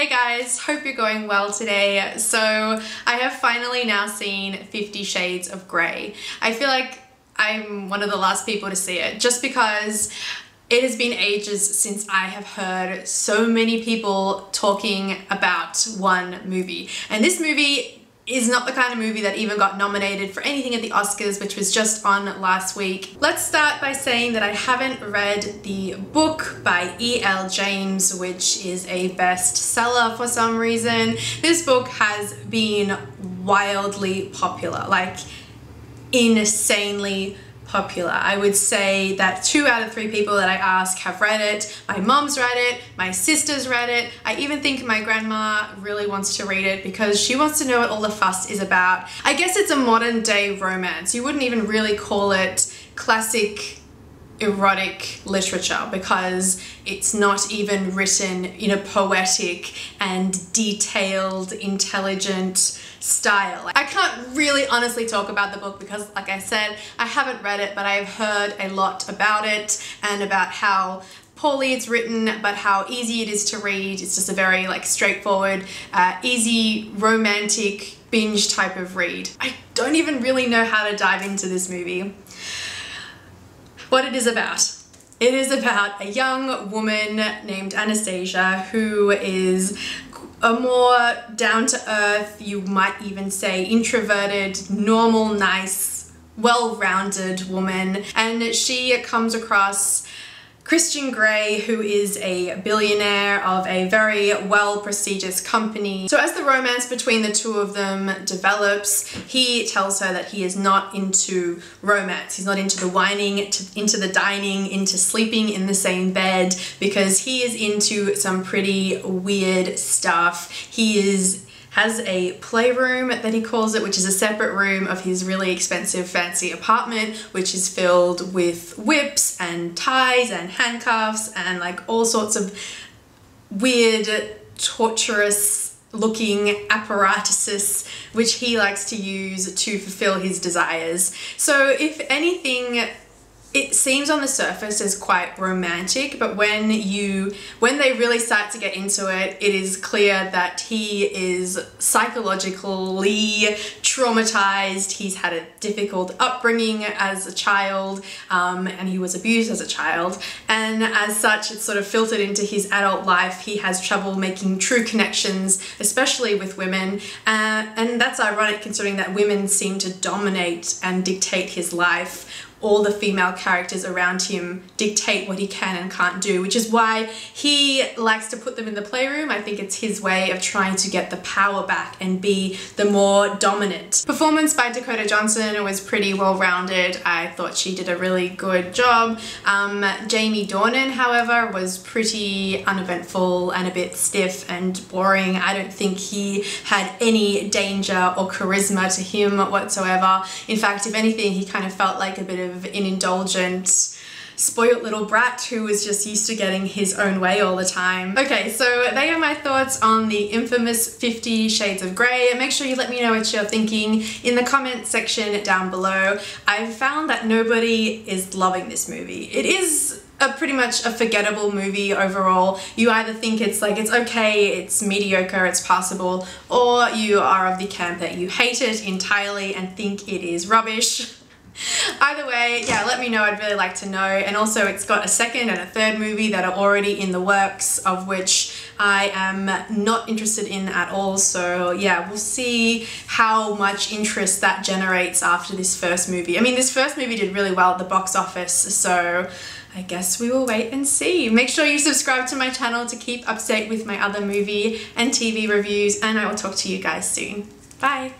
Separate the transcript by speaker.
Speaker 1: Hey guys, hope you're going well today. So I have finally now seen 50 Shades of Grey. I feel like I'm one of the last people to see it just because it has been ages since I have heard so many people talking about one movie. And this movie is not the kind of movie that even got nominated for anything at the Oscars, which was just on last week. Let's start by saying that I haven't read the book by E.L. James, which is a bestseller for some reason. This book has been wildly popular, like insanely popular. I would say that 2 out of 3 people that I ask have read it. My mom's read it, my sister's read it. I even think my grandma really wants to read it because she wants to know what all the fuss is about. I guess it's a modern day romance. You wouldn't even really call it classic erotic literature because it's not even written in a poetic and detailed, intelligent style. I can't really honestly talk about the book because, like I said, I haven't read it, but I've heard a lot about it and about how poorly it's written, but how easy it is to read. It's just a very straightforward, easy, romantic, binge type of read. I don't even really know how to dive into this movie. What it is about. It is about a young woman named Anastasia who is a more down-to-earth, you might even say introverted, normal, nice, well-rounded woman, and she comes across Christian Grey, who is a billionaire of a very well-prestigious company. So as the romance between the two of them develops, he tells her that he is not into romance. He's not into the whining, into the dining, into sleeping in the same bed, because he is into some pretty weird stuff. He has a playroom that he calls it, which is a separate room of his really expensive fancy apartment, which is filled with whips and ties and handcuffs and like all sorts of weird, torturous looking apparatuses which he likes to use to fulfill his desires. So if anything, it seems on the surface as quite romantic, but when they really start to get into it, it is clear that he is psychologically traumatized. He's had a difficult upbringing as a child, and he was abused as a child. And as such, it's sort of filtered into his adult life. He has trouble making true connections, especially with women. And that's ironic considering that women seem to dominate and dictate his life. All the female characters around him dictate what he can and can't do, which is why he likes to put them in the playroom. I think it's his way of trying to get the power back and be the more dominant. Performance by Dakota was pretty well-rounded. I thought she did a really good job. Jamie Dornan, however, was pretty uneventful and a bit stiff and boring. I don't think he had any danger or charisma to him whatsoever. In fact, if anything, he kind of felt like a bit of an indulgent, spoiled little brat who was just used to getting his own way all the time. Okay, so they are my thoughts on the infamous 50 Shades of Grey. Make sure you let me know what you're thinking in the comment section down below. I've found that nobody is loving this movie. It is pretty much a forgettable movie overall. You either think it's okay, it's mediocre, it's passable, or you are of the camp that you hate it entirely and think it is rubbish. Either way, yeah, let me know. I'd really like to know. And also it's got a second and a third movie that are already in the works, of which I am not interested in at all. So yeah, we'll see how much interest that generates after this first movie. I mean, this first movie did really well at the box office, so I guess we will wait and see. Make sure you subscribe to my channel to keep up to date with my other movie and TV reviews, and I will talk to you guys soon. Bye!